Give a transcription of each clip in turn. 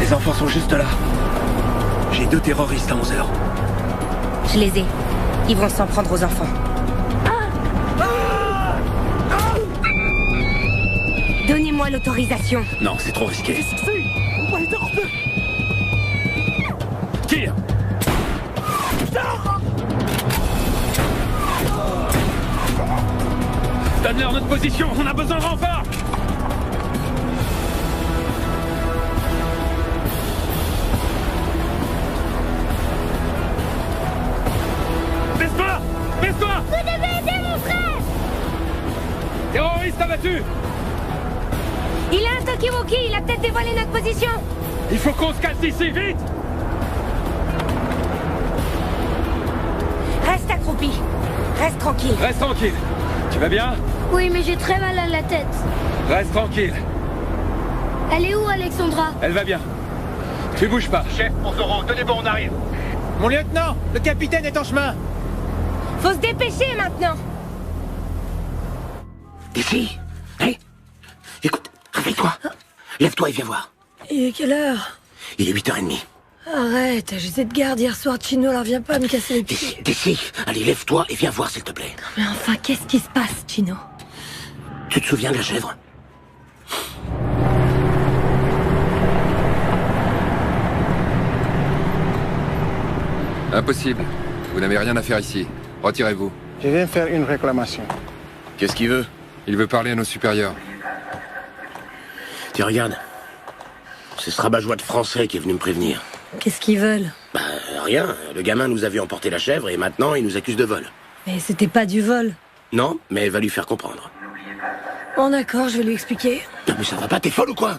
Les enfants sont juste là. J'ai 2 terroristes à 11h. Je les ai. Ils vont s'en prendre aux enfants. Donnez-moi l'autorisation. Non, c'est trop risqué. Qu'est-ce que c'est? On va être repérés. Tire! Donne-leur notre position, on a besoin de renfort! Baisse-toi! Baisse-toi! Vous devez aider mon frère! Terroriste abattu! Il a un Tokiwoki, il a peut-être dévoilé notre position. Il faut qu'on se casse d'ici, vite! Reste accroupi. Reste tranquille. Reste tranquille. Tu vas bien? Oui, mais j'ai très mal à la tête. Reste tranquille. Elle est où, Alexandra? Elle va bien. Tu bouges pas. Chef, pour Zoro, tenez bon, on arrive. Mon lieutenant, le capitaine est en chemin. Faut se dépêcher maintenant. Ici. Hé, écoute, réveille-toi. Lève-toi et viens voir. Il est quelle heure? Il est 8h30. Arrête, j'étais de garde hier soir, Chino, alors viens pas me casser les pieds. D'ici. Allez, lève-toi et viens voir, s'il te plaît. Mais enfin, qu'est-ce qui se passe, Chino? Tu te souviens de la chèvre? Impossible. Vous n'avez rien à faire ici. Retirez-vous. Je viens faire une réclamation. Qu'est-ce qu'il veut? Il veut parler à nos supérieurs. Tiens, regarde. C'est ce rabat-joie de français qui est venu me prévenir. Qu'est-ce qu'ils veulent? Bah, rien. Le gamin nous a vu emporter la chèvre et maintenant il nous accuse de vol. Mais c'était pas du vol. Non, mais elle va lui faire comprendre. Bon d'accord, je vais lui expliquer. Non mais ça va pas, t'es folle ou quoi?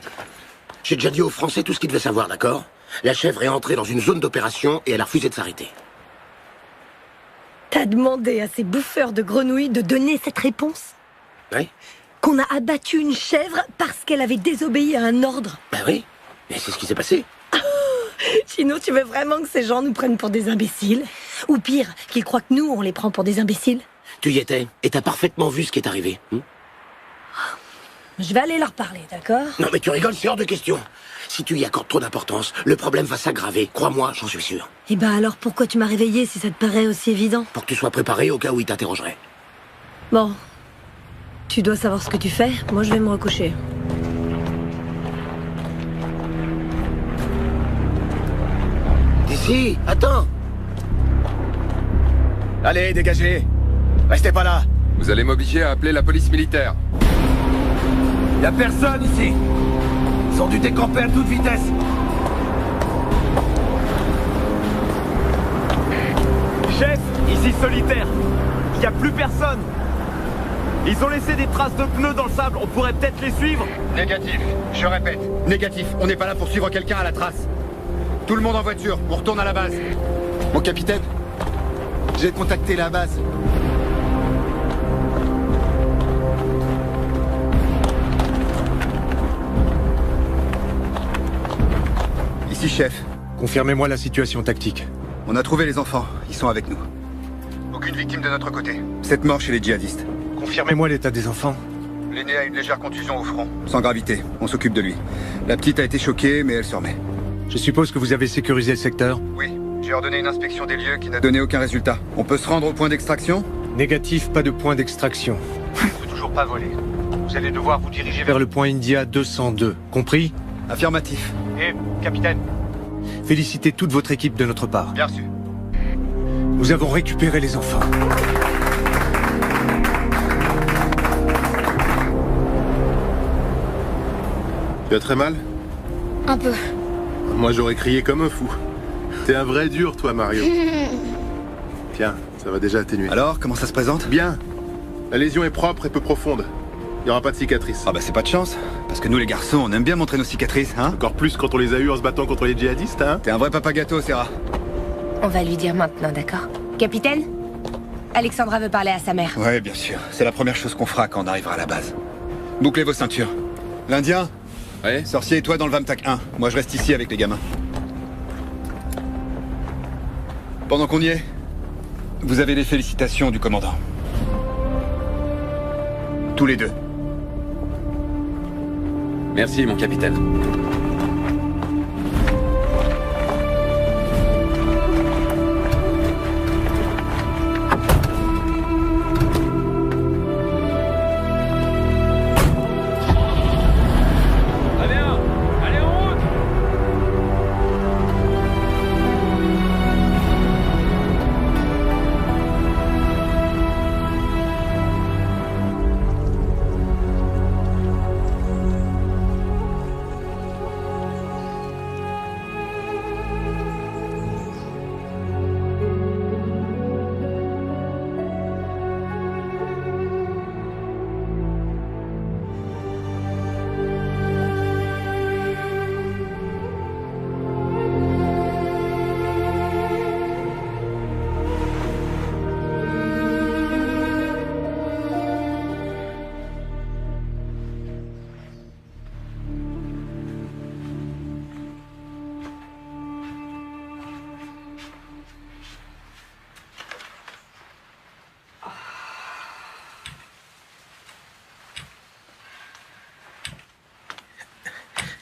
J'ai déjà dit aux Français tout ce qu'ils devaient savoir, d'accord? La chèvre est entrée dans une zone d'opération et elle a refusé de s'arrêter. T'as demandé à ces bouffeurs de grenouilles de donner cette réponse? Oui? Qu'on a abattu une chèvre parce qu'elle avait désobéi à un ordre? Bah oui, mais c'est ce qui s'est passé. Chino, tu veux vraiment que ces gens nous prennent pour des imbéciles? Ou pire, qu'ils croient que nous, on les prend pour des imbéciles? Tu y étais, et t'as parfaitement vu ce qui est arrivé. Je vais aller leur parler, d'accord? Non mais tu rigoles, c'est hors de question. Si tu y accordes trop d'importance, le problème va s'aggraver. Crois-moi, j'en suis sûr. Eh ben alors pourquoi tu m'as réveillé si ça te paraît aussi évident? Pour que tu sois préparé au cas où il t'interrogerait. Bon. Tu dois savoir ce que tu fais, moi je vais me recoucher. D'ici, attends. Allez, dégagez. Restez pas là. Vous allez m'obliger à appeler la police militaire. Y'a personne ici. Ils ont dû décamper à toute vitesse. Chef, ici Solitaire. Il n'y a plus personne. Ils ont laissé des traces de pneus dans le sable. On pourrait peut-être les suivre. Négatif, je répète, négatif. On n'est pas là pour suivre quelqu'un à la trace. Tout le monde en voiture, on retourne à la base. Mon capitaine, j'ai contacté la base. Ici, chef. Confirmez-moi la situation tactique. On a trouvé les enfants, ils sont avec nous. Aucune victime de notre côté. 7 morts chez les djihadistes. Confirmez-moi l'état des enfants. L'aîné a une légère contusion au front. Sans gravité, on s'occupe de lui. La petite a été choquée, mais elle se remet. Je suppose que vous avez sécurisé le secteur? Oui, j'ai ordonné une inspection des lieux qui n'a donné aucun résultat. On peut se rendre au point d'extraction? Négatif, pas de point d'extraction. On peut toujours pas voler. Vous allez devoir vous diriger Vers le point India 202. Compris? Affirmatif. Et, capitaine? Félicitez toute votre équipe de notre part. Bien reçu. Nous avons récupéré les enfants. Tu as très mal? Un peu. Moi j'aurais crié comme un fou. T'es un vrai dur toi Mario. Tiens, ça va déjà atténuer. Alors, comment ça se présente? Bien. La lésion est propre et peu profonde. Il n'y aura pas de cicatrice. Ah bah c'est pas de chance. Parce que nous les garçons, on aime bien montrer nos cicatrices, hein? Encore plus quand on les a eus en se battant contre les djihadistes, hein? T'es un vrai papa gâteau, Serra. On va lui dire maintenant, d'accord? Capitaine? Alexandra veut parler à sa mère. Ouais, bien sûr. C'est la première chose qu'on fera quand on arrivera à la base. Bouclez vos ceintures. L'Indien? Ouais? Sorcier et toi dans le Vamtac 1. Moi je reste ici avec les gamins. Pendant qu'on y est, vous avez les félicitations du commandant. Tous les deux. Merci, mon capitaine.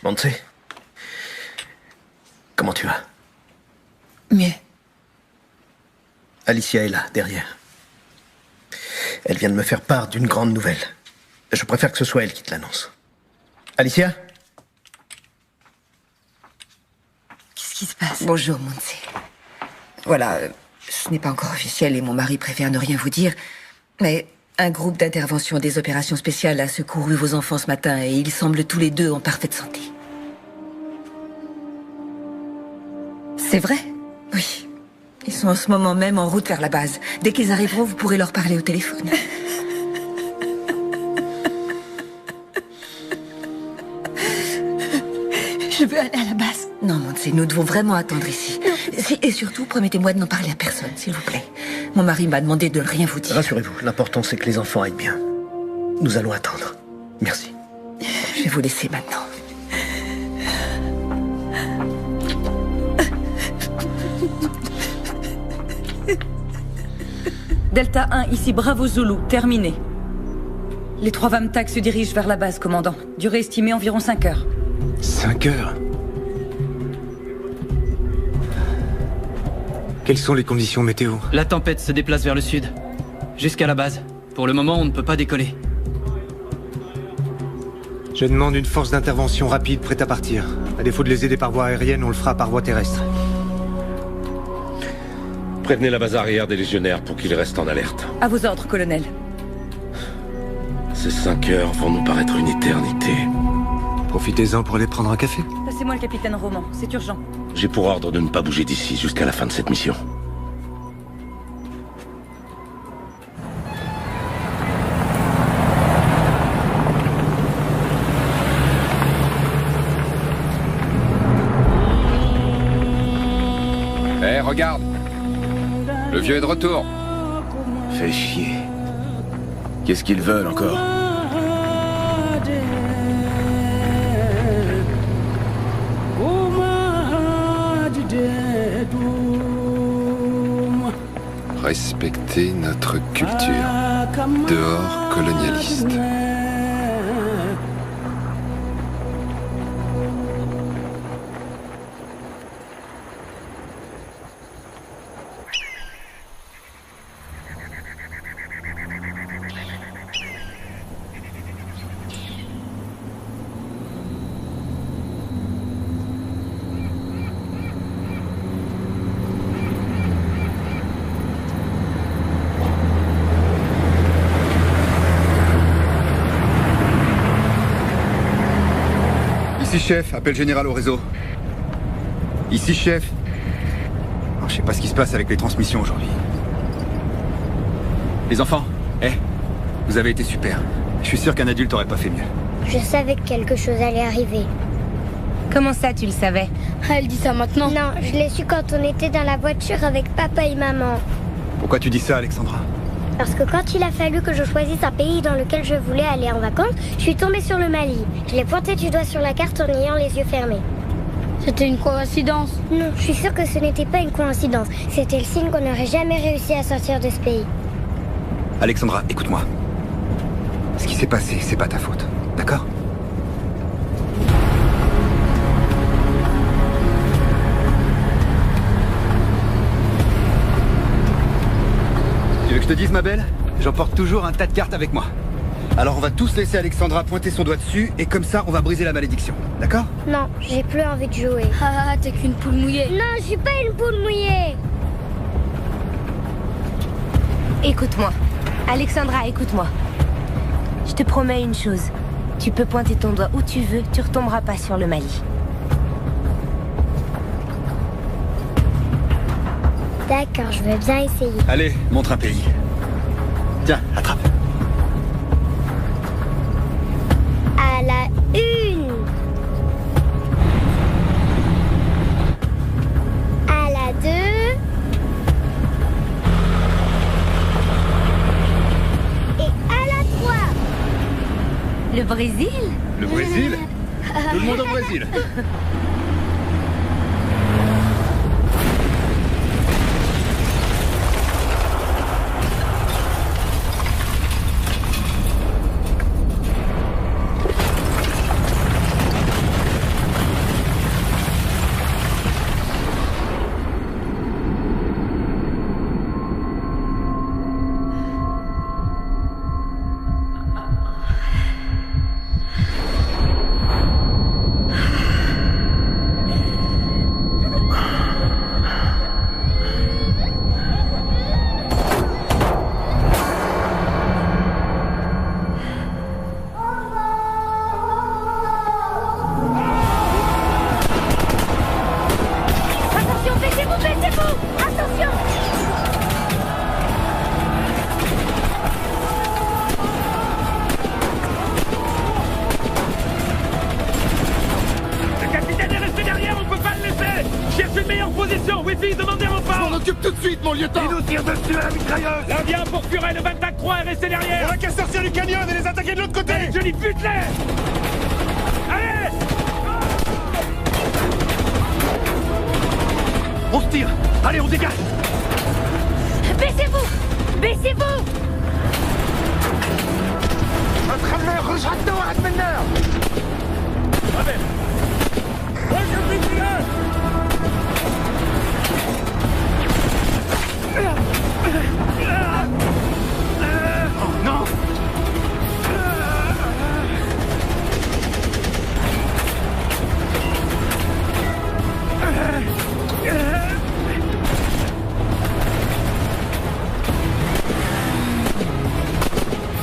Montse, comment tu vas? Mieux. Alicia est là, derrière. Elle vient de me faire part d'une grande nouvelle. Je préfère que ce soit elle qui te l'annonce. Alicia? Qu'est-ce qui se passe? Bonjour, Montse. Voilà, ce n'est pas encore officiel et mon mari préfère ne rien vous dire, mais un groupe d'intervention des opérations spéciales a secouru vos enfants ce matin et ils semblent tous les deux en parfaite santé. C'est vrai? Oui. Ils sont en ce moment même en route vers la base. Dès qu'ils arriveront, vous pourrez leur parler au téléphone. Je veux aller à la base. Non, Montse, nous devons vraiment attendre ici. Et surtout, promettez-moi de n'en parler à personne, s'il vous plaît. Mon mari m'a demandé de ne rien vous dire. Rassurez-vous, l'important c'est que les enfants aillent bien. Nous allons attendre. Merci. Je vais vous laisser maintenant. Delta 1, ici Bravo Zulu, terminé. Les 3 VAMTAC se dirigent vers la base, commandant. Durée estimée environ 5 heures. 5 heures? Quelles sont les conditions météo? La tempête se déplace vers le sud, jusqu'à la base. Pour le moment, on ne peut pas décoller. Je demande une force d'intervention rapide prête à partir. À défaut de les aider par voie aérienne, on le fera par voie terrestre. Prévenez la base arrière des légionnaires pour qu'ils restent en alerte. À vos ordres, colonel. Ces 5 heures vont nous paraître une éternité. Profitez-en pour aller prendre un café. Passez-moi le capitaine Roman, c'est urgent. J'ai pour ordre de ne pas bouger d'ici jusqu'à la fin de cette mission. Hé, regarde! Le vieux est de retour. Fais chier. Qu'est-ce qu'ils veulent encore? Respecter notre culture. Dehors, colonialiste. Ici, chef. Appel général au réseau. Ici, chef. Alors, je sais pas ce qui se passe avec les transmissions aujourd'hui. Les enfants, vous avez été super. Je suis sûr qu'un adulte aurait pas fait mieux. Je savais que quelque chose allait arriver. Comment ça, tu le savais? Elle dit ça maintenant? Non, je l'ai su quand on était dans la voiture avec papa et maman. Pourquoi tu dis ça, Alexandra? Parce que quand il a fallu que je choisisse un pays dans lequel je voulais aller en vacances, je suis tombée sur le Mali. Je l'ai pointé du doigt sur la carte en ayant les yeux fermés. C'était une coïncidence? Non, je suis sûre que ce n'était pas une coïncidence. C'était le signe qu'on n'aurait jamais réussi à sortir de ce pays. Alexandra, écoute-moi. Ce qui s'est passé, c'est pas ta faute. D'accord? Tu veux que je te dise, ma belle? J'emporte toujours un tas de cartes avec moi. Alors on va tous laisser Alexandra pointer son doigt dessus et comme ça on va briser la malédiction. D'accord? Non, j'ai plus envie de jouer. Ah, t'es qu'une poule mouillée. Non, je suis pas une poule mouillée. Écoute-moi. Alexandra, écoute-moi. Je te promets une chose. Tu peux pointer ton doigt où tu veux, tu retomberas pas sur le Mali. D'accord, je veux bien essayer. Allez, montre un pays. Tiens, attrape. À la une. À la 2. Et à la 3. Le Brésil? Le Brésil? Tout le monde au Brésil. Wifi, demandez renfort! On m'en occupe tout de suite, mon lieutenant! Ils nous tirent dessus à la mitrailleuse! L'Indien pour furer le 24-3 et rester derrière! On a qu'à sortir du canyon et les attaquer de l'autre côté! Je dis bute-les! Allez! On se tire! Allez, on dégage! Baissez-vous! Baissez-vous! Oh non!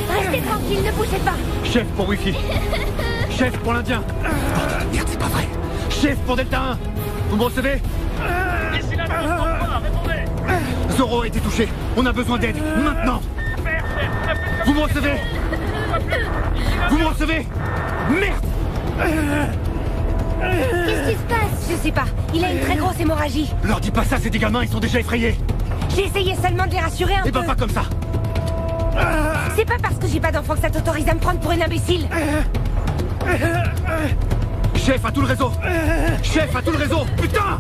Restez tranquille, ne bougez pas! Chef pour Wifi. Chef pour l'Indien. Merde, c'est pas vrai. Chef pour Delta 1. Vous me recevez? Ici la répondez! Zoro a été touché. On a besoin d'aide. Maintenant. Vous me recevez? Vous me recevez? Merde! Qu'est-ce qui se passe? Je sais pas, il a une très grosse hémorragie. Leur dis pas ça, c'est des gamins, ils sont déjà effrayés. J'ai essayé seulement de les rassurer un peu. Eh ben pas comme ça. C'est pas parce que j'ai pas d'enfant que ça t'autorise à me prendre pour une imbécile. Chef à tout le réseau. Chef à tout le réseau. Putain!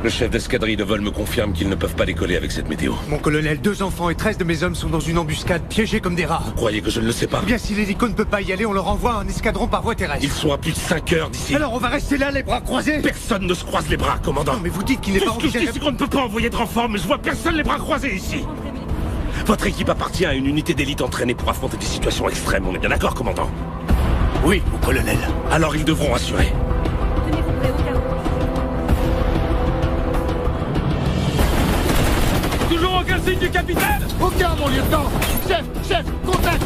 Le chef d'escadrille de vol me confirme qu'ils ne peuvent pas décoller avec cette météo. Mon colonel, 2 enfants et 13 de mes hommes sont dans une embuscade, piégés comme des rats. Vous croyez que je ne le sais pas? Bien, si l'hélico ne peut pas y aller, on leur envoie un escadron par voie terrestre. Ils sont à plus de 5 heures d'ici. Alors on va rester là, les bras croisés? Personne ne se croise les bras, commandant. Non, mais vous dites qu'il n'est pas Tout ce que je dis, c'est qu'on ne peut pas envoyer de renfort, mais je vois personne les bras croisés ici. Votre équipe appartient à une unité d'élite entraînée pour affronter des situations extrêmes, on est bien d'accord, commandant? Oui, mon colonel. Alors ils devront assurer. Toujours aucun signe du capitaine! Aucun, mon lieutenant! Chef, contact!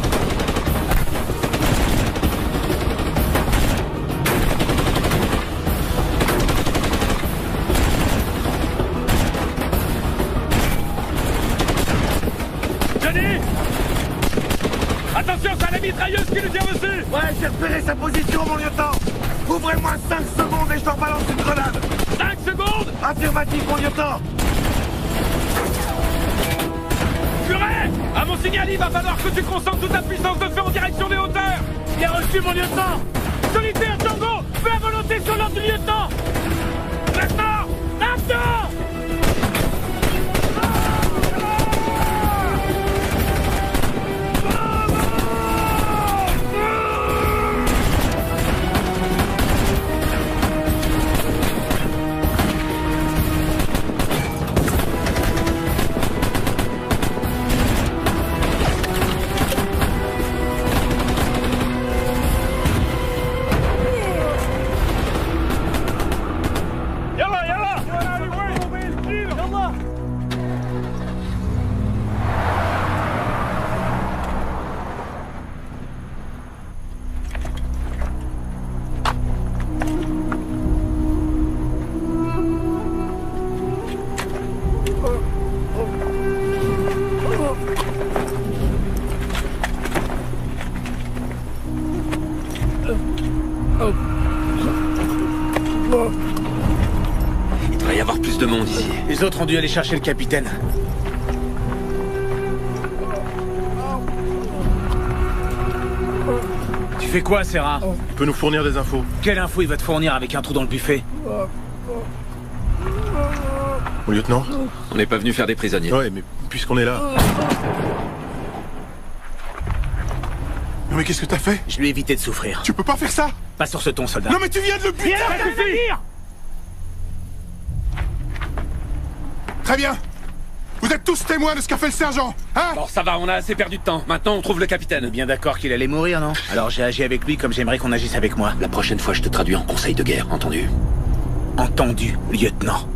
Johnny! Attention, c'est la mitrailleuse qui nous tire dessus! Ouais, j'ai repéré sa position, mon lieutenant! Ouvrez-moi 5 secondes et je leur balance une grenade! 5 secondes! Affirmatif, mon lieutenant! Purée! À mon signal, il va falloir que tu concentres toute ta puissance de feu en direction des hauteurs! Bien reçu, mon lieutenant! Solitaire, Django! Fais à volonté sur l'ordre du lieutenant! Maintenant! Maintenant! Il devrait y avoir plus de monde ici. Les autres ont dû aller chercher le capitaine. Tu fais quoi, Serra? Il peut nous fournir des infos. Quelle info il va te fournir avec un trou dans le buffet? Mon lieutenant? On n'est pas venu faire des prisonniers. Ouais, mais puisqu'on est là... Non mais qu'est-ce que t'as fait? Je lui ai évité de souffrir. Tu peux pas faire ça? Pas sur ce ton, soldat. Non mais tu viens de le buter! Très bien. Vous êtes tous témoins de ce qu'a fait le sergent, hein? Bon, ça va, on a assez perdu de temps. Maintenant, on trouve le capitaine. Bien d'accord qu'il allait mourir, non? Alors j'ai agi avec lui comme j'aimerais qu'on agisse avec moi. La prochaine fois, je te traduis en conseil de guerre, entendu? Entendu, lieutenant.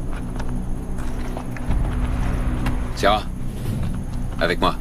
Serra, avec moi.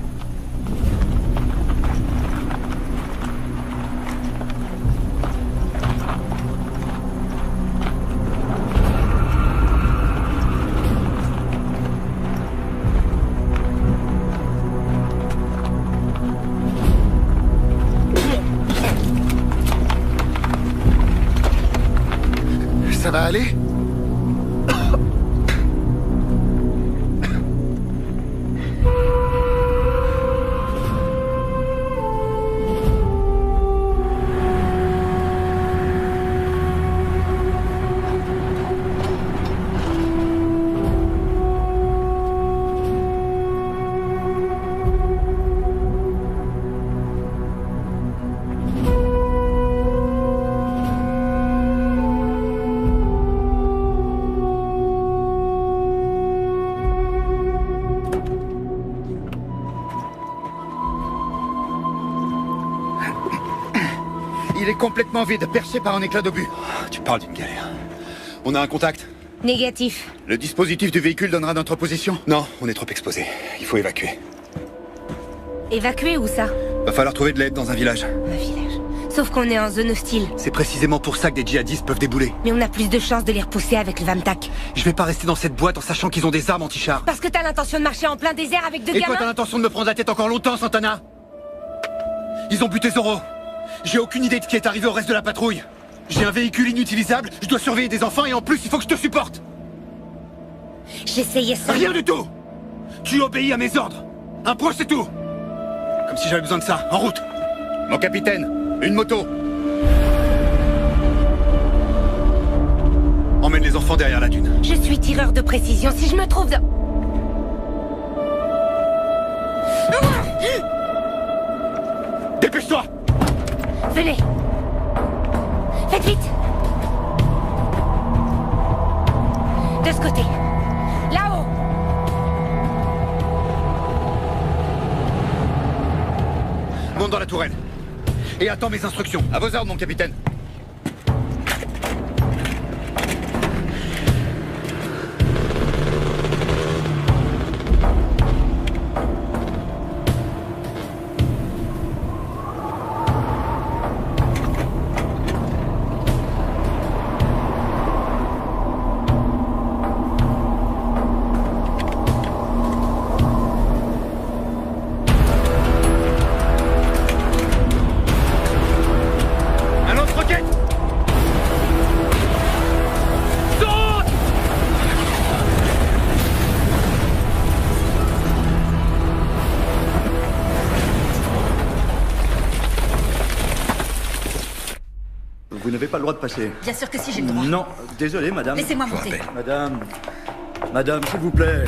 il est complètement vide, perché par un éclat d'obus. Tu parles d'une galère. On a un contact? Négatif. Le dispositif du véhicule donnera notre position? Non, on est trop exposé. Il faut évacuer. Évacuer où ça? Va falloir trouver de l'aide dans un village. Un village. Sauf qu'on est en zone hostile. C'est précisément pour ça que des djihadistes peuvent débouler. Mais on a plus de chances de les repousser avec le Vamtak. Je vais pas rester dans cette boîte en sachant qu'ils ont des armes anti-chars. Parce que t'as l'intention de marcher en plein désert avec deux Et gamins? toi, t'as l'intention de me prendre la tête encore longtemps, Santana? Ils ont buté Zoro. J'ai aucune idée de ce qui est arrivé au reste de la patrouille. J'ai un véhicule inutilisable, je dois surveiller des enfants et en plus, il faut que je te supporte. J'essayais ça. Rien du tout. Tu obéis à mes ordres. Un point, c'est tout. Comme si j'avais besoin de ça. En route. Mon capitaine, une moto. Emmène les enfants derrière la dune. Je suis tireur de précision. Si je me trouve dans... Dépêche-toi! Venez. Faites vite. De ce côté. Là-haut. Monte dans la tourelle. Et attends mes instructions. À vos ordres, mon capitaine. Vous n'avez pas le droit de passer. Bien sûr que si, j'ai le droit. Non, désolé, madame. Laissez-moi monter. Madame, s'il vous plaît.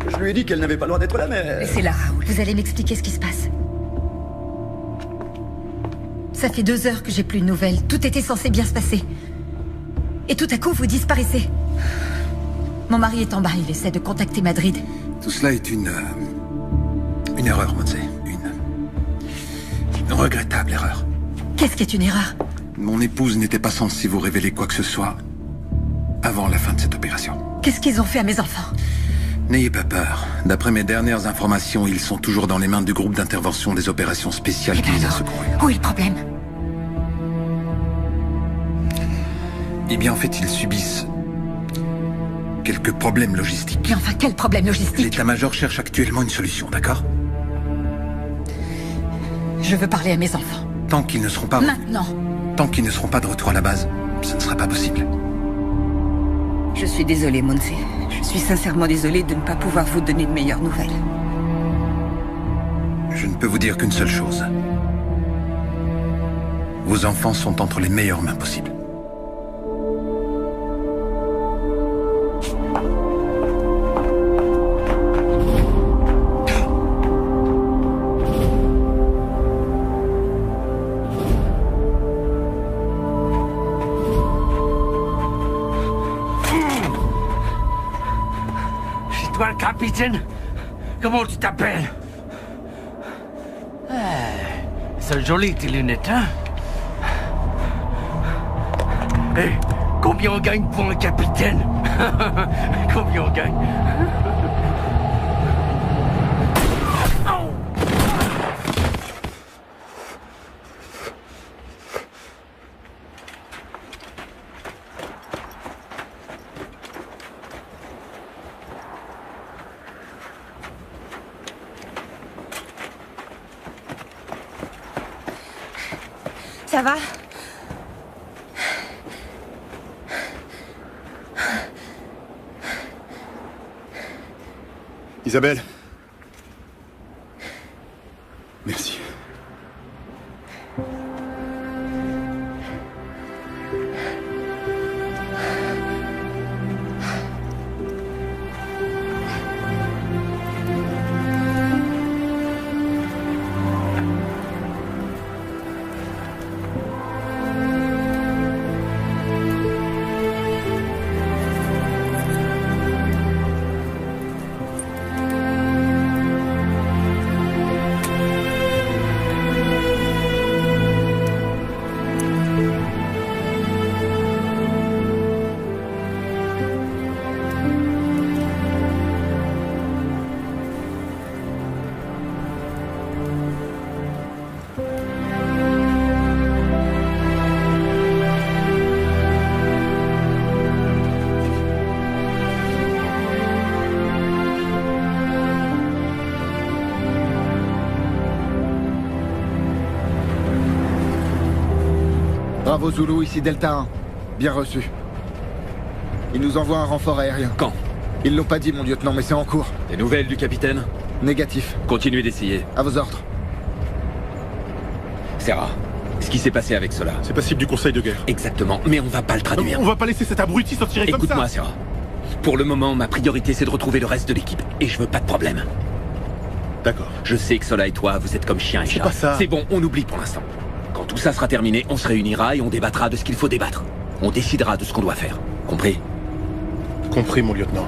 Je lui ai dit qu'elle n'avait pas le droit d'être là, mais... Laissez-la, Raoul. Vous allez m'expliquer ce qui se passe. Ça fait 2 heures que j'ai plus de nouvelles. Tout était censé bien se passer. Et tout à coup, vous disparaissez. Mon mari est en bas, il essaie de contacter Madrid. Tout cela est une erreur, Montse. Une regrettable erreur. Qu'est-ce qui est une erreur? Mon épouse n'était pas censée vous révéler quoi que ce soit avant la fin de cette opération. Qu'est-ce qu'ils ont fait à mes enfants? N'ayez pas peur. D'après mes dernières informations, ils sont toujours dans les mains du groupe d'intervention des opérations spéciales qui les a secourus. Où est le problème? Eh bien, en fait, ils subissent quelques problèmes logistiques. Mais enfin, quel problème logistique? L'état-major cherche actuellement une solution, d'accord? Je veux parler à mes enfants. Tant qu'ils ne seront pas... Maintenant. Tant qu'ils ne seront pas de retour à la base, ça ne sera pas possible. Je suis désolée, Montse. Je suis sincèrement désolée de ne pas pouvoir vous donner de meilleures nouvelles. Je ne peux vous dire qu'une seule chose. Vos enfants sont entre les meilleures mains possibles. Toi, le capitaine? Comment tu t'appelles? C'est joli tes lunettes, hein? Hé, combien on gagne pour un capitaine? Combien on gagne? Ça va? Isabelle. Merci. Bravo Zulu, ici Delta 1. Bien reçu. Ils nous envoient un renfort aérien. Quand? Ils l'ont pas dit, mon lieutenant, mais c'est en cours. Des nouvelles du capitaine? Négatif. Continuez d'essayer. À vos ordres. Serra, ce qui s'est passé avec cela. C'est passible du conseil de guerre. Exactement, mais on va pas le traduire. On va pas laisser cet abruti s'en tirer comme ça. Écoute-moi, Serra. Pour le moment, ma priorité, c'est de retrouver le reste de l'équipe. Et je veux pas de problème. D'accord. Je sais que Sola et toi, vous êtes comme chien et chat. C'est pas ça. C'est bon, on oublie pour l'instant. Quand tout ça sera terminé, on se réunira et on débattra de ce qu'il faut débattre. On décidera de ce qu'on doit faire. Compris? Compris, mon lieutenant.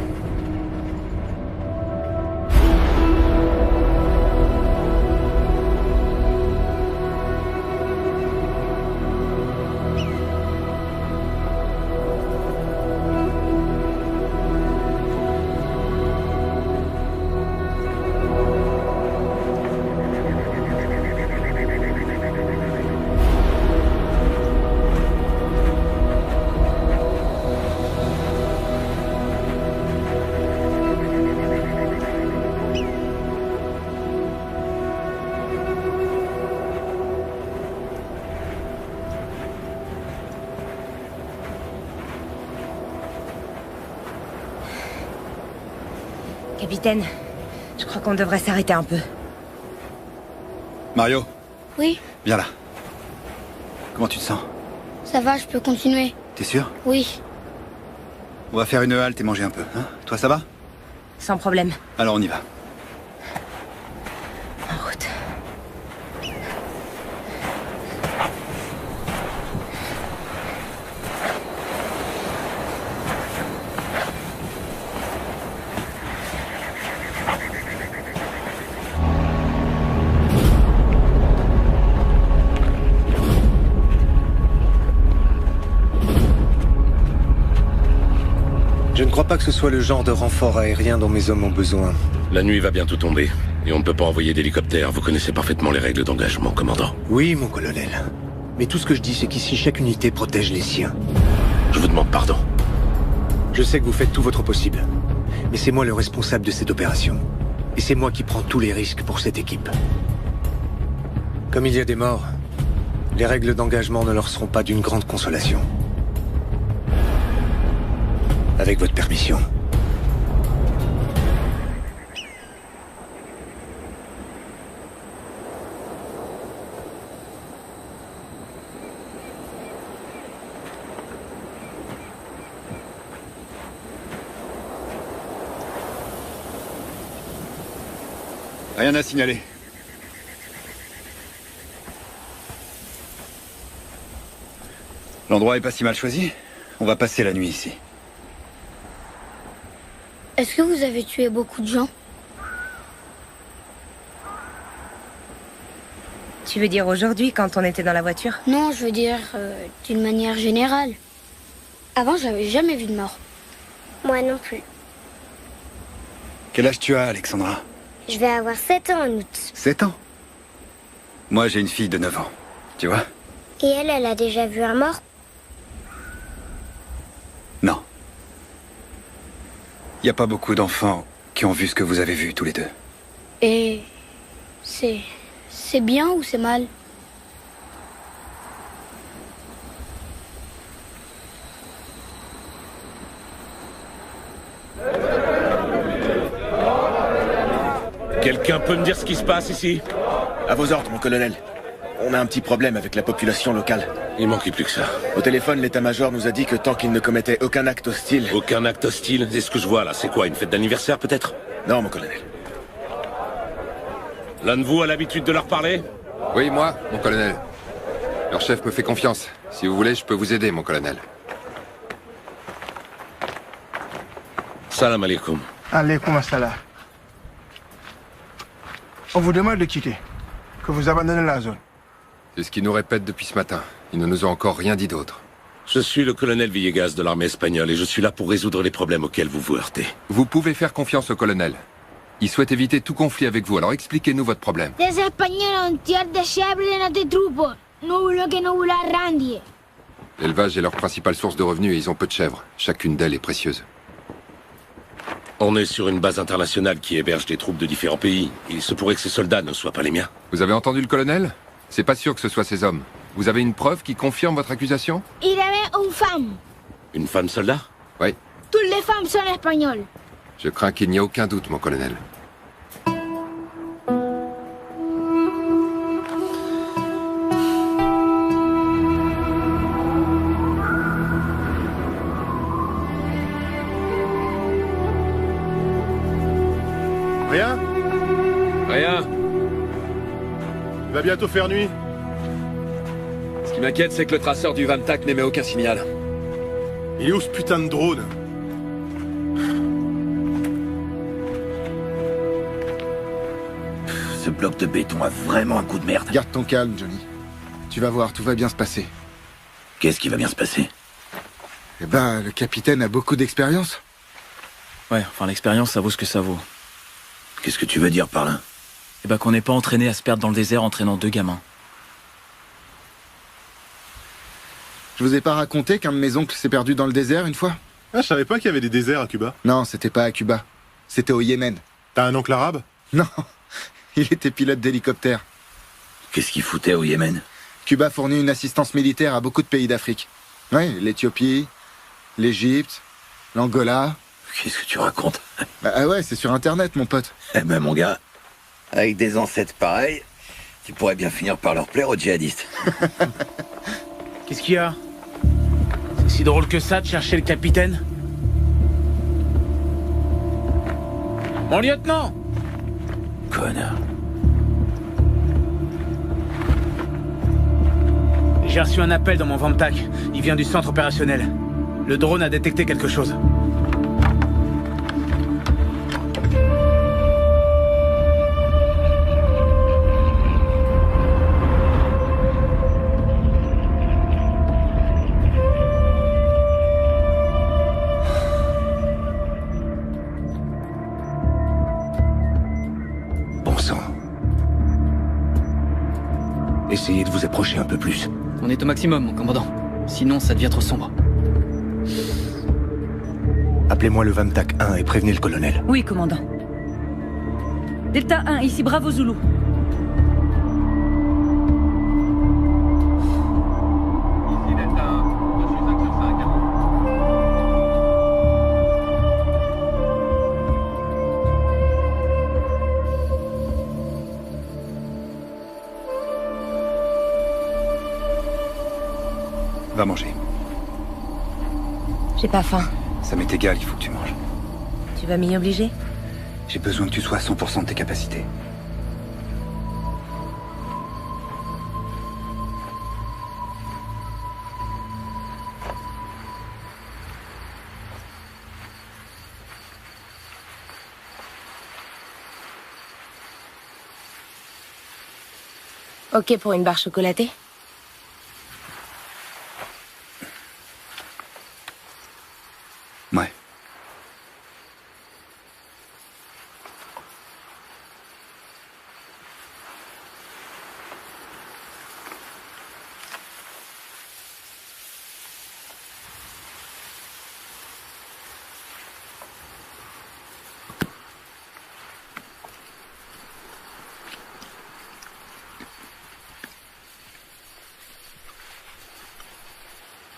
Capitaine, je crois qu'on devrait s'arrêter un peu. Mario, Oui, viens là. Comment tu te sens? ça va, je peux continuer. T'es sûr? Oui. On va faire une halte et manger un peu, hein? Toi, ça va? Sans problème. Alors on y va. En route. Je ne crois pas que ce soit le genre de renfort aérien dont mes hommes ont besoin. La nuit va bientôt tomber. Et on ne peut pas envoyer d'hélicoptère. Vous connaissez parfaitement les règles d'engagement, commandant. Oui, mon colonel. Mais tout ce que je dis, c'est qu'ici, chaque unité protège les siens. Je vous demande pardon. Je sais que vous faites tout votre possible. Mais c'est moi le responsable de cette opération. Et c'est moi qui prends tous les risques pour cette équipe. Comme il y a des morts, les règles d'engagement ne leur seront pas d'une grande consolation. Avec votre permission. Rien à signaler. L'endroit est pas si mal choisi. On va passer la nuit ici. Est-ce que vous avez tué beaucoup de gens? Tu veux dire aujourd'hui, quand on était dans la voiture? Non, je veux dire d'une manière générale. Avant, j'avais jamais vu de mort. Moi non plus. Quel âge tu as, Alexandra? Je vais avoir 7 ans en août. 7 ans. Moi, j'ai une fille de 9 ans. Tu vois? Et elle a déjà vu un mort? Non. Il n'y a pas beaucoup d'enfants qui ont vu ce que vous avez vu tous les deux. Et c'est bien ou c'est mal? Quelqu'un peut me dire ce qui se passe ici? À vos ordres, mon colonel. On a un petit problème avec la population locale. Il manquait plus que ça. Au téléphone, l'état-major nous a dit que tant qu'il ne commettait aucun acte hostile... Aucun acte hostile? C'est ce que je vois là. C'est quoi, une fête d'anniversaire peut-être? Non, mon colonel. L'un de vous a l'habitude de leur parler? Oui, moi, mon colonel. Leur chef me fait confiance. Si vous voulez, je peux vous aider, mon colonel. Salam alaikum. Alaikum assalam. On vous demande de quitter. Que vous abandonnez la zone. C'est ce qu'ils nous répètent depuis ce matin. Ils ne nous ont encore rien dit d'autre. Je suis le colonel Villegas de l'armée espagnole et je suis là pour résoudre les problèmes auxquels vous vous heurtez. Vous pouvez faire confiance au colonel. Il souhaite éviter tout conflit avec vous, alors expliquez-nous votre problème. Les Espagnols ont tiré des chèvres de notre troupe. Nous voulons que nous vous la rendiez. L'élevage est leur principale source de revenus et ils ont peu de chèvres. Chacune d'elles est précieuse. On est sur une base internationale qui héberge des troupes de différents pays. Il se pourrait que ces soldats ne soient pas les miens. Vous avez entendu le colonel? C'est pas sûr que ce soit ces hommes. Vous avez une preuve qui confirme votre accusation? Il aimait une femme. Une femme soldat? Oui. Toutes les femmes sont espagnoles. Je crains qu'il n'y ait aucun doute, mon colonel. Rien? Rien. Il va bientôt faire nuit. Ce qui m'inquiète, c'est que le traceur du Vamtac n'émet aucun signal. Il est où ce putain de drone? Ce bloc de béton a vraiment un coup de merde. Garde ton calme, Johnny. Tu vas voir, tout va bien se passer. Qu'est-ce qui va bien se passer? Eh ben, le capitaine a beaucoup d'expérience. Ouais, enfin l'expérience, ça vaut ce que ça vaut. Qu'est-ce que tu veux dire par là? Eh ben qu'on n'est pas entraîné à se perdre dans le désert entraînant 2 gamins. Je vous ai pas raconté qu'un de mes oncles s'est perdu dans le désert une fois? Ah, je savais pas qu'il y avait des déserts à Cuba. Non, c'était pas à Cuba. C'était au Yémen. T'as un oncle arabe? Non, il était pilote d'hélicoptère. Qu'est-ce qu'il foutait au Yémen? Cuba fournit une assistance militaire à beaucoup de pays d'Afrique. Oui, l'Éthiopie, l'Égypte, l'Angola. Qu'est-ce que tu racontes? Bah ouais, c'est sur Internet, mon pote. Eh ben, mon gars, avec des ancêtres pareils, tu pourrais bien finir par leur plaire aux djihadistes. Qu'est-ce qu'il y a? C'est si drôle que ça de chercher le capitaine? Mon lieutenant! Connard. J'ai reçu un appel dans mon Vamtac. Il vient du centre opérationnel. Le drone a détecté quelque chose. Bon sang. Essayez de vous approcher un peu plus. On est au maximum, mon commandant. Sinon, ça devient trop sombre. Appelez-moi le Vamtac 1 et prévenez le colonel. Oui, commandant. Delta 1, ici Bravo Zulu. Ici Delta 1, je suis 5 sur 5. Va manger. J'ai pas faim. Ça m'est égal, il faut que tu manges. Tu vas m'y obliger? J'ai besoin que tu sois à 100% de tes capacités. Ok pour une barre chocolatée? Ouais.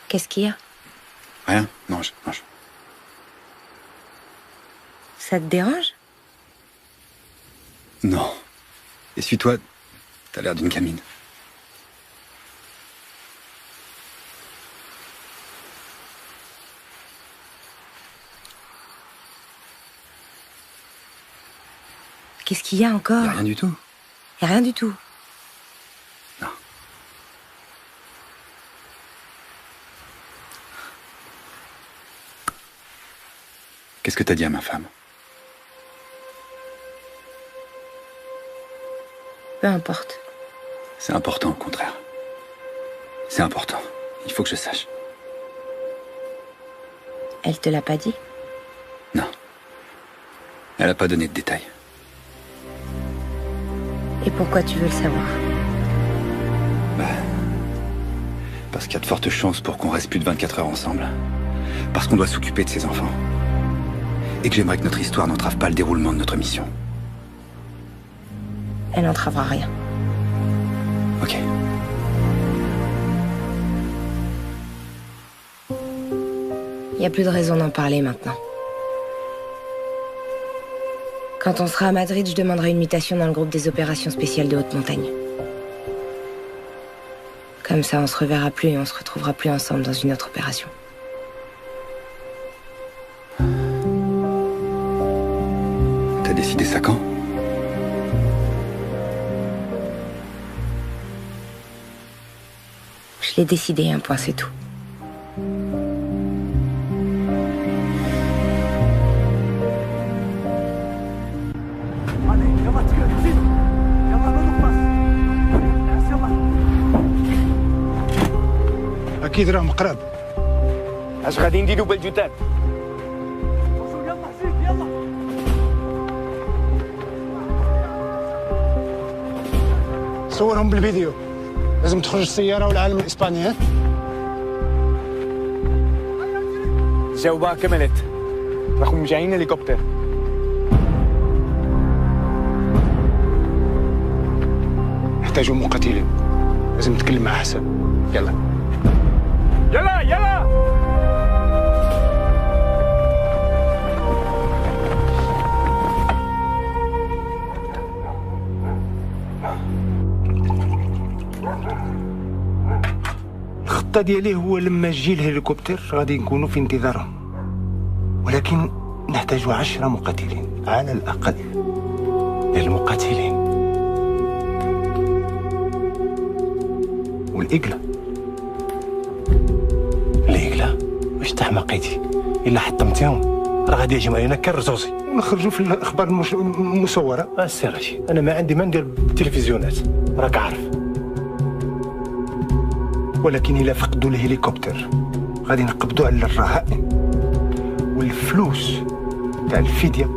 Qu'est-ce qu'il y a? Rien, mange, mange. Ça te dérange? Non. Essuie-toi, t'as l'air d'une gamine. Qu'est-ce qu'il y a encore? Y a rien du tout. Y a rien du tout. Qu'est-ce que t'as dit à ma femme? Peu importe. C'est important, au contraire. C'est important. Il faut que je sache. Elle te l'a pas dit? Non. Elle a pas donné de détails. Et pourquoi tu veux le savoir? Parce qu'il y a de fortes chances pour qu'on reste plus de 24 heures ensemble. Parce qu'on doit s'occuper de ses enfants. Et que j'aimerais que notre histoire n'entrave pas le déroulement de notre mission. Elle n'entravera rien. Ok. Y a plus de raison d'en parler maintenant. Quand on sera à Madrid, je demanderai une mutation dans le groupe des opérations spéciales de haute montagne. Comme ça, on se reverra plus et on se retrouvera plus ensemble dans une autre opération. T'as décidé ça quand? Je l'ai décidé, un point, c'est tout. أكيد راهم قراب. اش غادي نديرو بالجثث؟ صورهم بالفيديو. لازم تخرج السيارة والعالم الإسباني ها؟ جاوبها كملت. راكم جايين هليكوبتر. نحتاجوا مقاتلين. لازم نتكلم مع حسن. يلا. يلا يلا. الخطة ديالي هو لما يجي الهليكوبتر غادي نكونوا في انتظارهم، ولكن نحتاج 10 مقاتلين على الأقل. المقاتلين والإقلة. الإقلة واش تحمقيتي؟ إلا حطمتيهم راه غادي يهجم علينا كالرزوزي ونخرجوا في الأخبار المصورة. السي رشيد أنا ما عندي ما ندير بالتلفزيونات راك عارف، ولكن إلا فقدوا الهليكوبتر غادي نقبضوا على الرهائن والفلوس تاع الفدية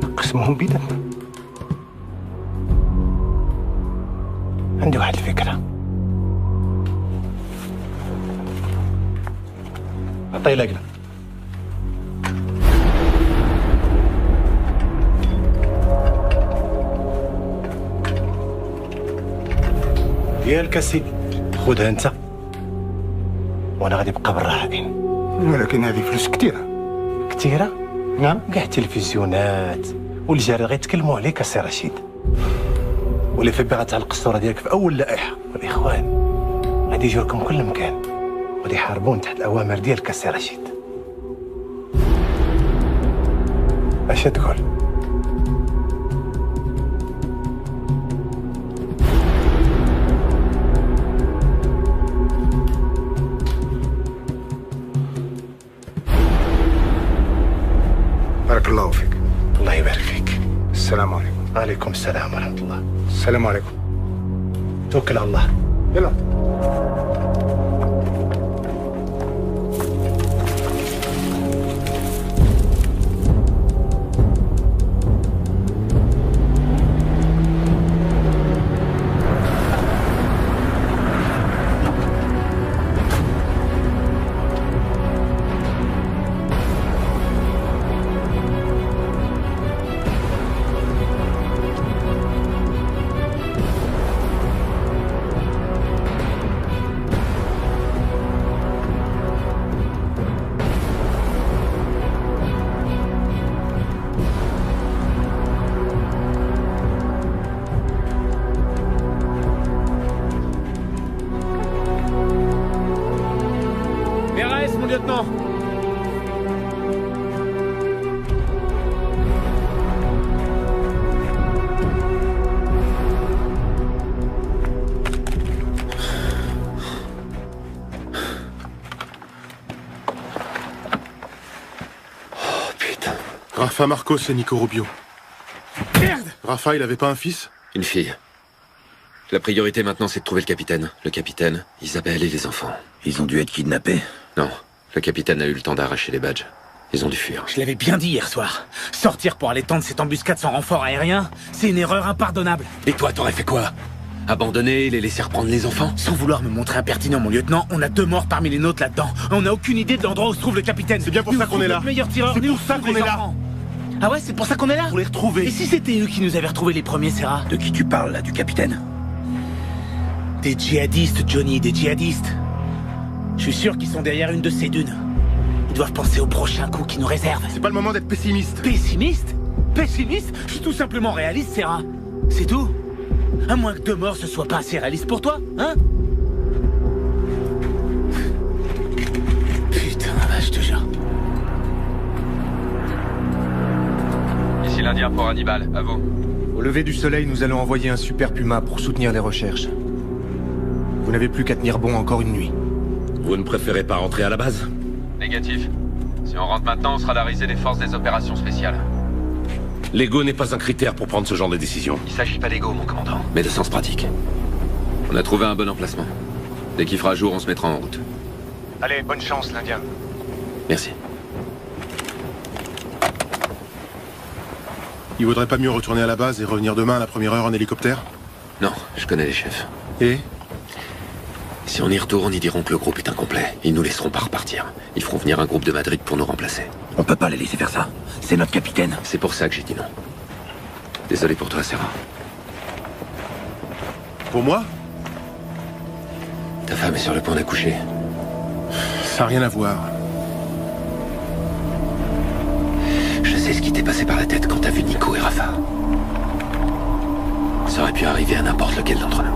نقسمهم بيناتنا. عندي واحد الفكرة. عطيه لقلة. ديالك سيدي، خذها انت وانا غادي نبقى بالرهائن. ولكن هذه فلوس كثيره. كثيره؟ نعم. كاع التلفزيونات والجرائد غيتكلموا عليك السي رشيد، واللي في بي غتعلق الصوره ديالك في اول لائحه، والاخوان غادي يجيو لكم كل مكان غادي يحاربون تحت الاوامر ديالك السي رشيد. اش تقول؟ بارك الله فيك. الله يبارك فيك. السلام عليكم. وعليكم السلام ورحمة الله. السلام عليكم. توكل على الله. يلا. lieutenant. Rafa Marcos et Nico Rubio. Merde! Rafa, il avait pas un fils? Une fille. La priorité maintenant, c'est de trouver le capitaine. Le capitaine, Isabelle et les enfants. Ils ont dû être kidnappés? Non. Le capitaine a eu le temps d'arracher les badges. Ils ont dû fuir. Je l'avais bien dit hier soir. Sortir pour aller tendre cette embuscade sans renfort aérien, c'est une erreur impardonnable. Et toi, t'aurais fait quoi? Abandonner, les laisser reprendre les enfants? Sans vouloir me montrer impertinent, mon lieutenant, on a 2 morts parmi les nôtres là-dedans. On n'a aucune idée de l'endroit où se trouve le capitaine. C'est bien pour ça qu'on est là. C'est pour ça qu'on est là. Ah ouais, c'est pour ça qu'on est là? Pour les retrouver. Et si c'était eux qui nous avaient retrouvés les premiers, Serra? De qui tu parles là, du capitaine? Des djihadistes, Johnny, des djihadistes. Je suis sûr qu'ils sont derrière une de ces dunes. Ils doivent penser au prochain coup qui nous réserve. C'est pas le moment d'être pessimiste. Pessimiste? Pessimiste? Je suis tout simplement réaliste, Serra. C'est tout. À moins que 2 morts ce soit pas assez réaliste pour toi, hein? Putain, je te jure. Ici l'Indien pour Hannibal, à vous. Au lever du soleil, nous allons envoyer un super Puma pour soutenir les recherches. Vous n'avez plus qu'à tenir bon encore une nuit. Vous ne préférez pas rentrer à la base? Négatif. Si on rentre maintenant, on sera la risée des forces des opérations spéciales. L'ego n'est pas un critère pour prendre ce genre de décision. Il s'agit pas d'ego, mon commandant. Mais de sens pratique. On a trouvé un bon emplacement. Dès qu'il fera jour, on se mettra en route. Allez, bonne chance, l'Indien. Merci. Il vaudrait pas mieux retourner à la base et revenir demain à la première heure en hélicoptère? Non, je connais les chefs. Et? Si on y retourne, ils diront que le groupe est incomplet. Ils nous laisseront pas repartir. Ils feront venir un groupe de Madrid pour nous remplacer. On peut pas les laisser faire ça. C'est notre capitaine. C'est pour ça que j'ai dit non. Désolé pour toi, Serra. Pour moi? Ta femme est sur le point d'accoucher. Ça n'a rien à voir. Je sais ce qui t'est passé par la tête quand t'as vu Nico et Rafa. Ça aurait pu arriver à n'importe lequel d'entre nous.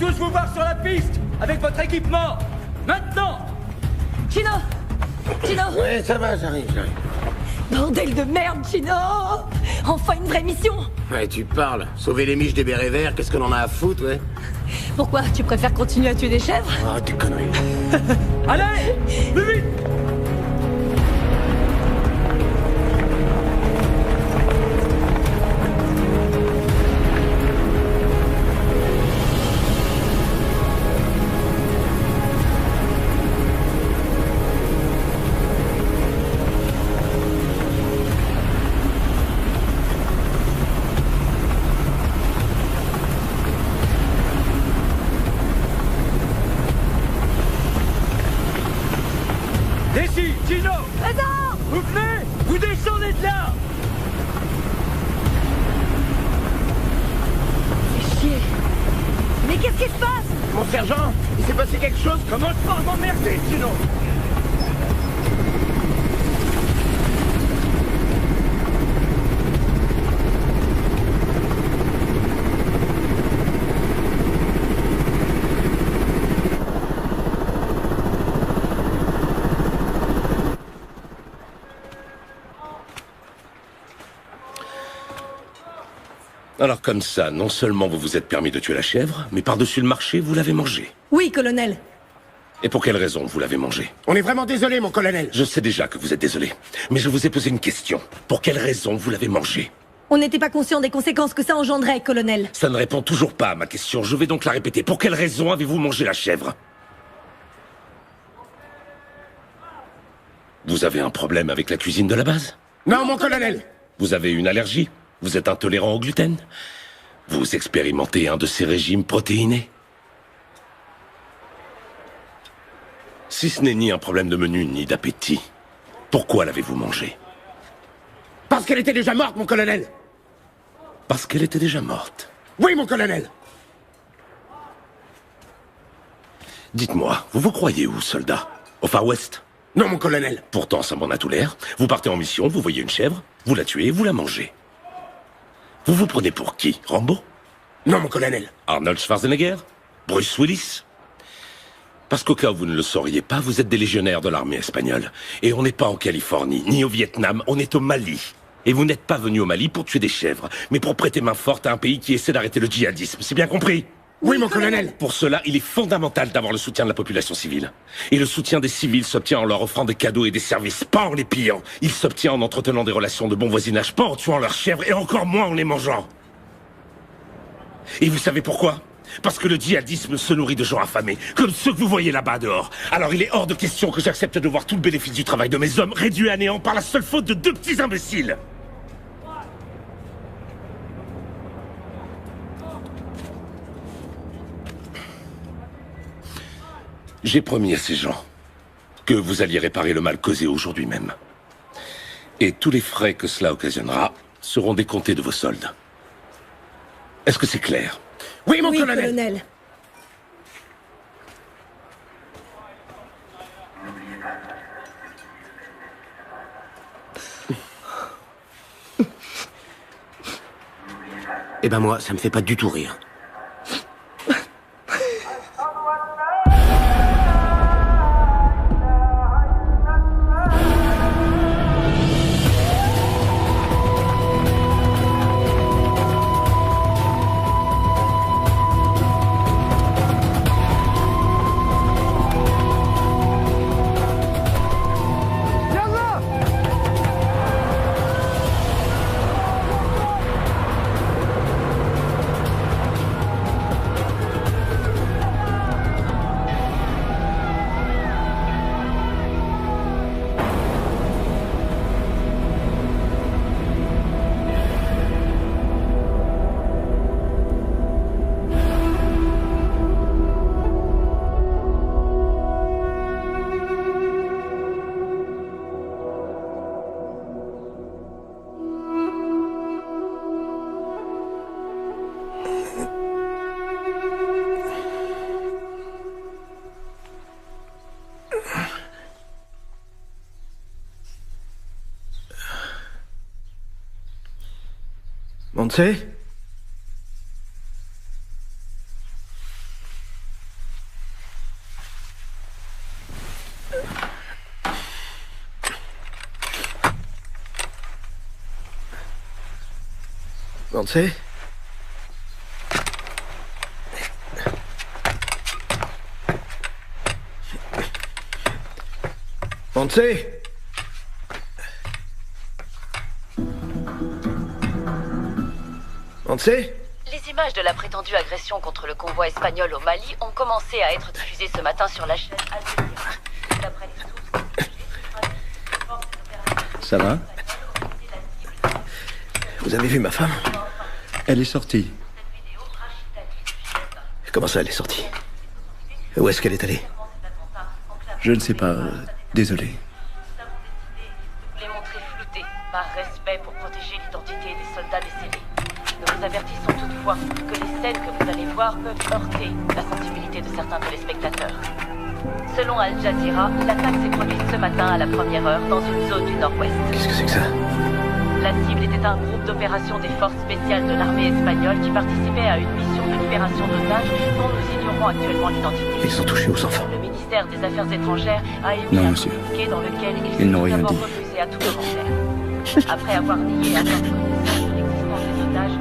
tous vous voir sur la piste, avec votre équipement. Maintenant. Chino Chino Ouais, ça va, j'arrive. Bordel de merde, Chino. Enfin une vraie mission. Ouais, tu parles. Sauver les miches des bérets verts, qu'est-ce qu'on en a à foutre, ouais? Pourquoi? Tu préfères continuer à tuer des chèvres? Ah, tes conneries. Allez, plus vite. Ici, Gino! Présent! Vous venez! Vous descendez de là! C'est chier. Mais qu'est-ce qui se passe? Mon sergent, il s'est passé quelque chose? Commence pas à m'emmerder, Gino! Alors comme ça, non seulement vous vous êtes permis de tuer la chèvre, mais par-dessus le marché, vous l'avez mangée. Oui, colonel. Et pour quelle raison vous l'avez mangée? On est vraiment désolé, mon colonel. Je sais déjà que vous êtes désolé, mais je vous ai posé une question. Pour quelle raison vous l'avez mangée? On n'était pas conscient des conséquences que ça engendrait, colonel. Ça ne répond toujours pas à ma question, je vais donc la répéter. Pour quelle raison avez-vous mangé la chèvre? Vous avez un problème avec la cuisine de la base? Non, mon colonel. Vous avez une allergie? Vous êtes intolérant au gluten? Vous expérimentez un de ces régimes protéinés? Si ce n'est ni un problème de menu, ni d'appétit, pourquoi l'avez-vous mangée? Parce qu'elle était déjà morte, mon colonel. Parce qu'elle était déjà morte? Oui, mon colonel. Dites-moi, vous vous croyez où, soldat? Au Far West? Non, mon colonel. Pourtant, ça m'en a tout l'air. Vous partez en mission, vous voyez une chèvre, vous la tuez, vous la mangez. Vous vous prenez pour qui? Rambo? Non, mon colonel. Arnold Schwarzenegger? Bruce Willis? Parce qu'au cas où vous ne le sauriez pas, vous êtes des légionnaires de l'armée espagnole. Et on n'est pas en Californie, ni au Vietnam, on est au Mali. Et vous n'êtes pas venu au Mali pour tuer des chèvres, mais pour prêter main forte à un pays qui essaie d'arrêter le djihadisme. C'est bien compris? Oui, mon colonel. Pour cela, il est fondamental d'avoir le soutien de la population civile. Et le soutien des civils s'obtient en leur offrant des cadeaux et des services, pas en les pillant. Il s'obtient en entretenant des relations de bon voisinage, pas en tuant leurs chèvres et encore moins en les mangeant. Et vous savez pourquoi? Parce que le djihadisme se nourrit de gens affamés, comme ceux que vous voyez là-bas dehors. Alors il est hors de question que j'accepte de voir tout le bénéfice du travail de mes hommes réduit à néant par la seule faute de 2 petits imbéciles. J'ai promis à ces gens que vous alliez réparer le mal causé aujourd'hui même. Et tous les frais que cela occasionnera seront décomptés de vos soldes. Est-ce que c'est clair? Oui, mon colonel. Eh ben moi, ça me fait pas du tout rire. Montse? Montse? Montse? Les images de la prétendue agression contre le convoi espagnol au Mali ont commencé à être diffusées ce matin sur la chaîne Al Jazeera. D'après les sources, Ça va? Vous avez vu ma femme? Elle est sortie. Comment ça, elle est sortie? Où est-ce qu'elle est allée? Je ne sais pas. Désolé. les montrer floutés, par respect pour protéger l'identité des soldats décédés. Nous vous avertissons toutefois que les scènes que vous allez voir peuvent heurter la sensibilité de certains téléspectateurs. Selon Al Jazeera, l'attaque s'est produite ce matin à la première heure dans une zone du nord-ouest. Qu'est-ce que c'est que ça? La cible était un groupe d'opération des forces spéciales de l'armée espagnole qui participait à une mission de libération d'otages dont nous ignorons actuellement l'identité. Ils sont touchés aux enfants. Le ministère des Affaires étrangères a émis Non, un monsieur. communiqué dans lequel Ils il n'ont s'est rien d'abord dit. refusé à tout commentaire. Après avoir nié avoir connaissance de l'existence des otages,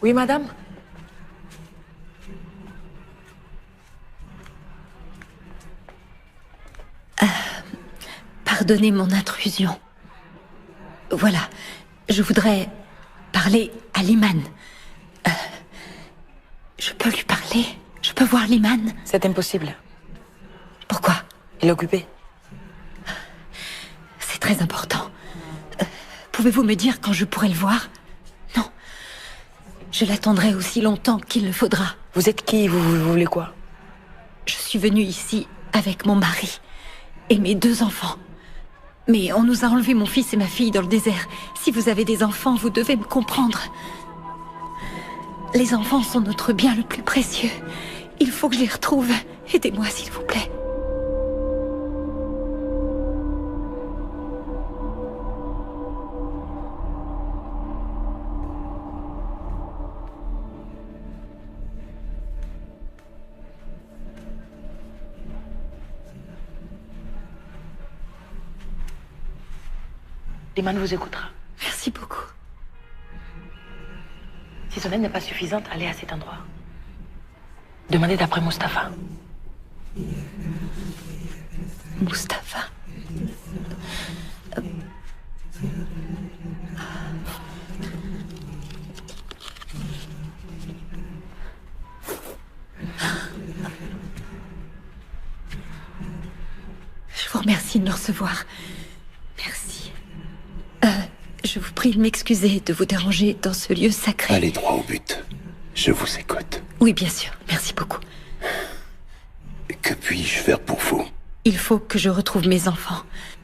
Oui, madame? Pardonnez mon intrusion. Voilà, je voudrais parler à Liman. Je peux lui parler? Je peux voir Liman? C'est impossible. Pourquoi? Il est occupé. C'est très important. Pouvez-vous me dire quand je pourrai le voir? Non. Je l'attendrai aussi longtemps qu'il le faudra. Vous êtes qui? Vous voulez quoi? Je suis venue ici avec mon mari et mes 2 enfants. Mais on nous a enlevé mon fils et ma fille dans le désert. Si vous avez des enfants, vous devez me comprendre. Les enfants sont notre bien le plus précieux. Il faut que je les retrouve. Aidez-moi, s'il vous plaît. Liman vous écoutera. Merci beaucoup. Si son aide n'est pas suffisante, allez à cet endroit. Demandez d'après Mustapha. Mustapha. Je vous remercie de me recevoir. Merci. Je vous prie de m'excuser de vous déranger dans ce lieu sacré. Allez droit au but. Je vous écoute. Oui, bien sûr. Merci beaucoup. Que puis-je faire pour vous? Il faut que je retrouve mes enfants.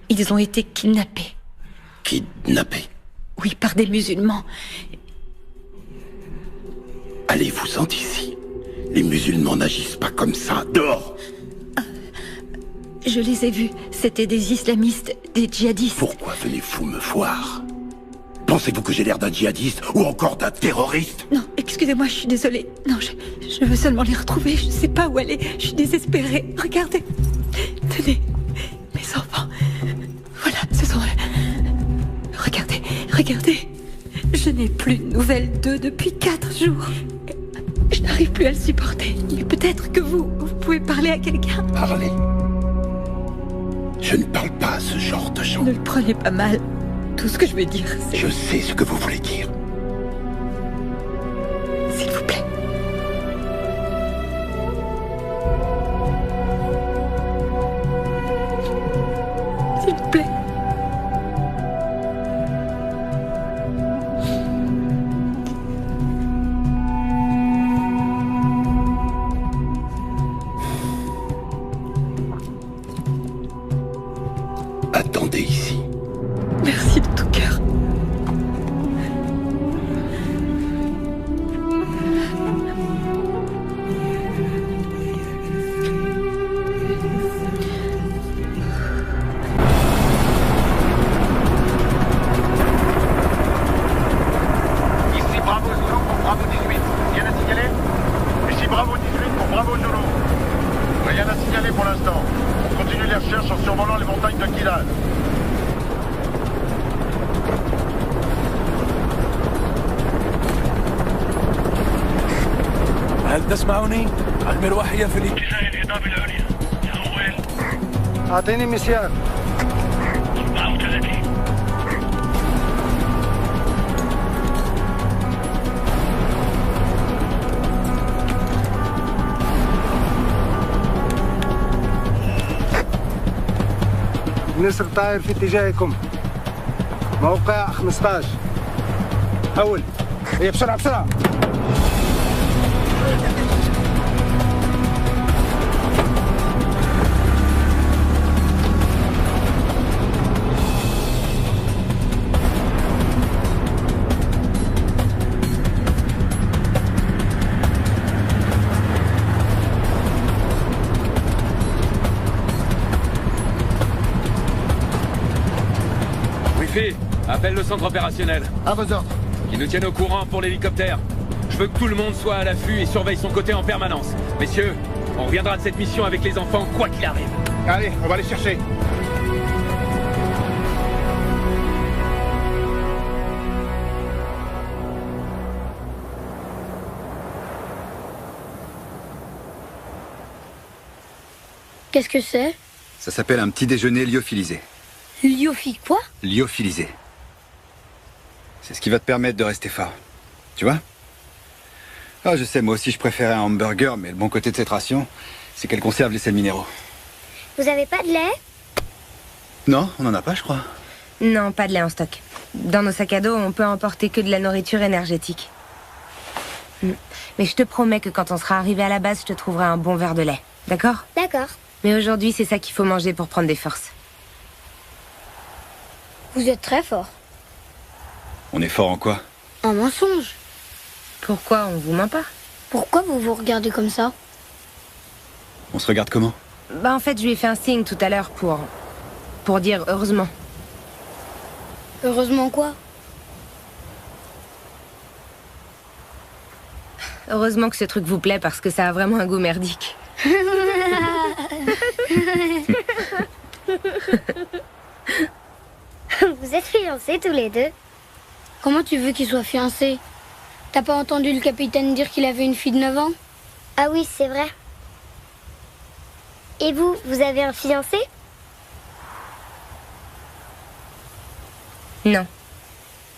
Ils ont été kidnappés. Kidnappés? Oui, par des musulmans. Allez-vous-en d'ici. Les musulmans n'agissent pas comme ça. Dehors! Je les ai vus. C'était des islamistes, des djihadistes. Pourquoi venez-vous me voir? Pensez-vous que j'ai l'air d'un djihadiste ou encore d'un terroriste? Non, excusez-moi, je suis désolée. Non, je veux seulement les retrouver. Je ne sais pas où aller. Je suis désespérée. Regardez. Tenez, mes enfants. Voilà, ce sont eux. Regardez, regardez. Je n'ai plus de nouvelles d'eux depuis 4 jours. Je n'arrive plus à le supporter. Mais peut-être que vous pouvez parler à quelqu'un. Parler? Je ne parle pas à ce genre de gens. Ne le prenez pas mal. Tout ce que je veux dire, c'est... Je sais ce que vous voulez dire. S'il vous plaît. S'il vous plaît. ici. Merci de tout cœur. Ici Bravo Zulu pour Bravo 18. Rien à signaler? Ici Bravo 18 pour Bravo Zulu. Rien à signaler pour l'instant. On continue les recherches en survolant les montagnes de Kilal. هل تسمعني؟ المروحة هي في الاتجاه الإضافي العليا. يا ويل. أعطيني مسيار. 34. النسر طاير في اتجاهكم. موقع 15. أول. هي بسرعة بسرعة. Appelle le centre opérationnel. À vos ordres. Qui nous tienne au courant pour l'hélicoptère. Je veux que tout le monde soit à l'affût et surveille son côté en permanence. Messieurs, on reviendra de cette mission avec les enfants, quoi qu'il arrive. Allez, on va les chercher. Qu'est-ce que c'est? Ça s'appelle un petit déjeuner lyophilisé. Lyophi quoi? Lyophilisé. C'est ce qui va te permettre de rester fort. Tu vois? Ah, je sais, moi aussi je préférais un hamburger, mais le bon côté de cette ration, c'est qu'elle conserve les sels minéraux. Vous avez pas de lait? Non, on n'en a pas, je crois. Non, pas de lait en stock. Dans nos sacs à dos, on peut emporter que de la nourriture énergétique. Mais je te promets que quand on sera arrivé à la base, je te trouverai un bon verre de lait. D'accord? D'accord. Mais aujourd'hui, c'est ça qu'il faut manger pour prendre des forces. Vous êtes très fort. On est fort en quoi? En mensonge. Pourquoi on vous ment pas? Pourquoi vous vous regardez comme ça? On se regarde comment? Bah en fait, je lui ai fait un signe tout à l'heure pour dire heureusement. Heureusement quoi? Heureusement que ce truc vous plaît parce que ça a vraiment un goût merdique. Vous êtes fiancés tous les deux? Comment tu veux qu'ils soient fiancés? T'as pas entendu le capitaine dire qu'il avait une fille de 9 ans? Ah oui, c'est vrai. Et vous, vous avez un fiancé? Non.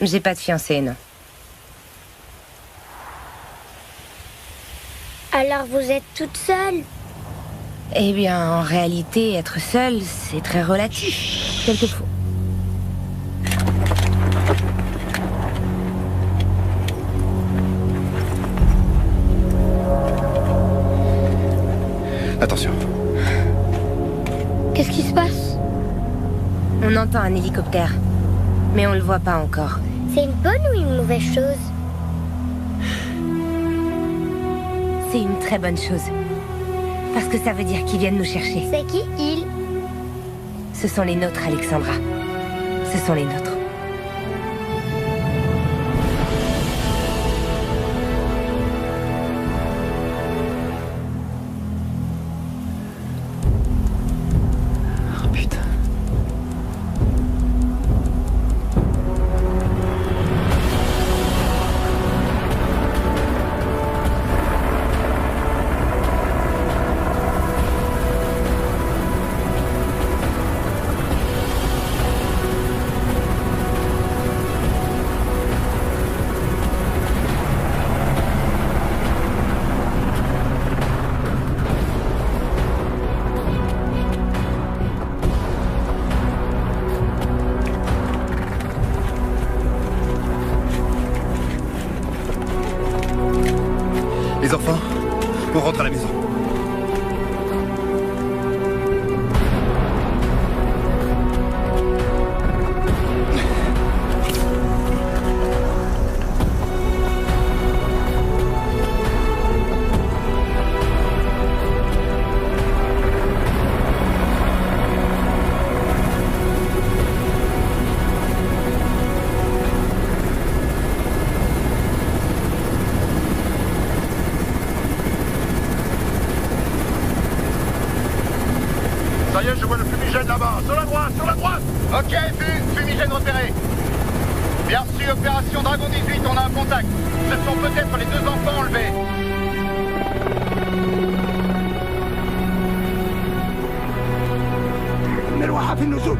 J'ai pas de fiancé, non. Alors vous êtes toute seule? Eh bien, en réalité, être seule, c'est très relatif. Quelquefois. Attention. Qu'est-ce qui se passe? On entend un hélicoptère, mais on le voit pas encore. C'est une bonne ou une mauvaise chose? C'est une très bonne chose. Parce que ça veut dire qu'ils viennent nous chercher. C'est qui, ils? Ce sont les nôtres, Alexandra. Ce sont les nôtres. Oh putain. Les enfants, on rentre à la maison. Ok, fumigène repéré. Bien reçu, opération Dragon 18, on a un contact. Ce sont peut-être les 2 enfants enlevés. نروح في النزول